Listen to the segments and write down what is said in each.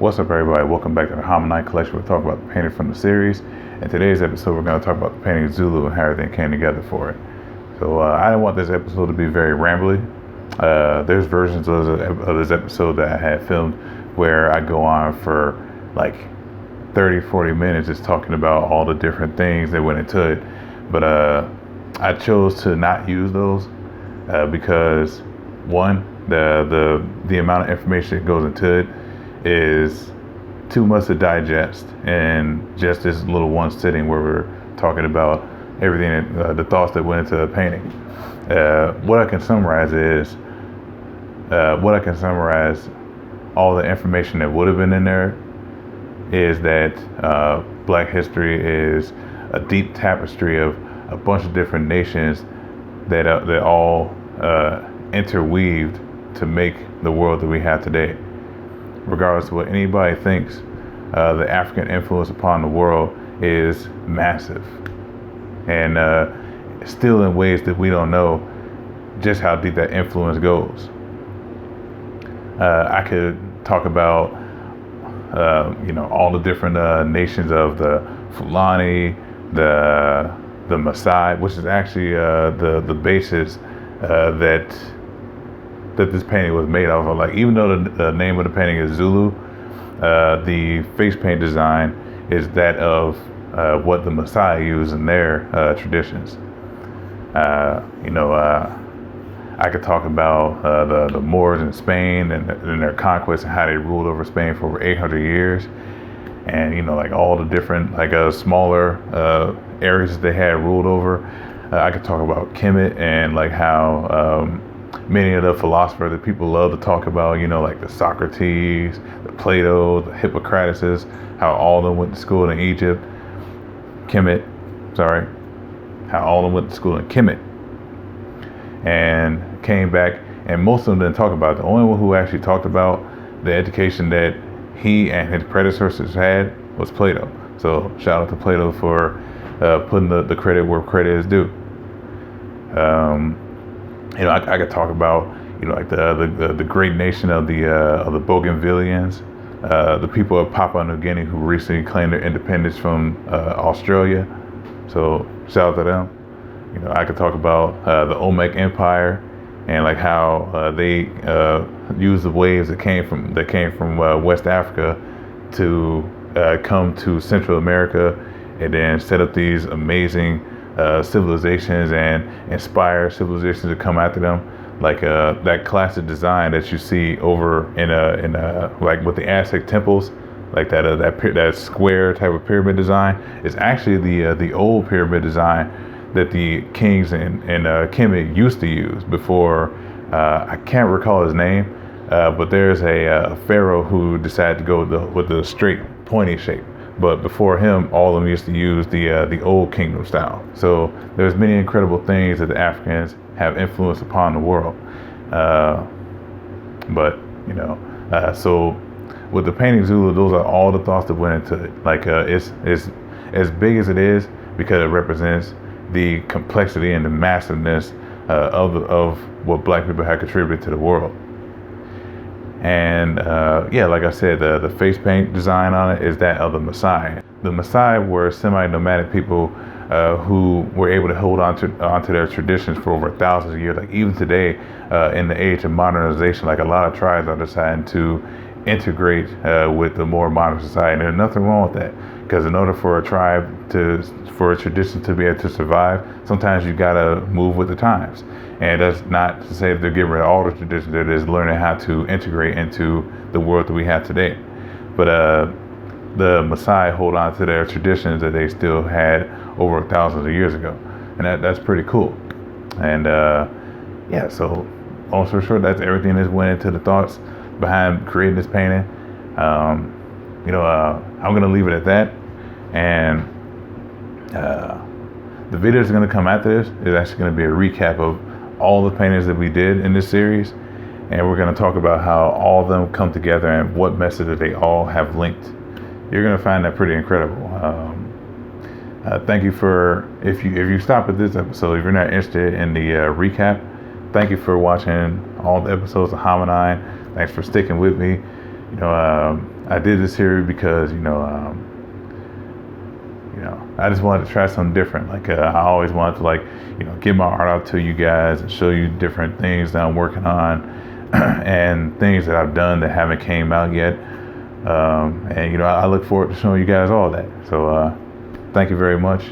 What's up, everybody? Welcome back to the Hominine Collection. We're talking about the painting from the series. In today's episode, we're going to talk about the painting Zulu and how everything came together for it. So I didn't want this episode to be very rambly. There's versions of this episode that I had filmed where I go on for like 30-40 minutes just talking about all the different things that went into it. But I chose to not use those because one, the amount of information that goes into it is too much to digest in just this little one sitting where we're talking about everything, the thoughts that went into the painting. What I can summarize all the information that would have been in there is that Black history is a deep tapestry of a bunch of different nations that all interweaved to make the world that we have today. Regardless of what anybody thinks, the African influence upon the world is massive, and still in ways that we don't know just how deep that influence goes. I could talk about all the different nations of the Fulani, the Maasai, which is actually the basis that this painting was made off of. Like, even though the name of the painting is Zulu, the face paint design is that of what the Maasai use in their traditions. I could talk about the Moors in Spain and their conquest and how they ruled over Spain for over 800 years. And, like all the different, smaller areas that they had ruled over. I could talk about Kemet and how many of the philosophers that people love to talk about, like the Socrates, the Plato, the Hippocrates, how all of them went to school in Egypt. How all of them went to school in Kemet and came back, and most of them didn't talk about it. The only one who actually talked about the education that he and his predecessors had was Plato. So shout out to Plato for putting the credit where credit is due. I could talk about the great nation of the Bougainvilleans, the people of Papua New Guinea who recently claimed their independence from Australia. So shout out to them. I could talk about the Olmec Empire and how they used the waves that came from West Africa to come to Central America and then set up these amazing civilizations and inspire civilizations to come after them, that classic design that you see over in with the Aztec temples, that square type of pyramid design is actually the old pyramid design that the kings in Kemet used to use before. I can't recall his name, but there's a pharaoh who decided to go with the straight pointy shape. But before him, all of them used to use the old kingdom style. So there's many incredible things that the Africans have influenced upon the world. So with the painting Zulu, those are all the thoughts that went into it. It's as big as it is because it represents the complexity and the massiveness of what Black people have contributed to the world. And like I said, the face paint design on it is that of the Maasai. The Maasai were semi-nomadic people who were able to hold on to their traditions for over thousands of years. Even today, in the age of modernization, a lot of tribes are deciding to integrate with the more modern society. And there's nothing wrong with that, because in order for a tribe for a tradition to be able to survive, sometimes you gotta move with the times. And that's not to say that they're getting rid of all the traditions. They're just learning how to integrate into the world that we have today. But the Maasai hold on to their traditions that they still had over thousands of years ago, and that's pretty cool. And so long story short, that's everything that went into the thoughts behind creating this painting. I'm gonna leave it at that, and the video that's gonna come after this is actually gonna be a recap of all the paintings that we did in this series, and we're gonna talk about how all of them come together and what messages they all have linked. You're gonna find that pretty incredible. Thank you for, if you stop at this episode, if you're not interested in the recap, thank you for watching all the episodes of Hominine. Thanks for sticking with me. I did this here because I just wanted to try something different. Like I always wanted to get my art out to you guys and show you different things that I'm working on and things that I've done that haven't came out yet. And I look forward to showing you guys all that. So thank you very much.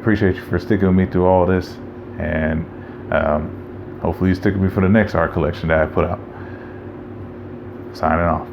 Appreciate you for sticking with me through all this, and hopefully you stick with me for the next art collection that I put out. Signing off.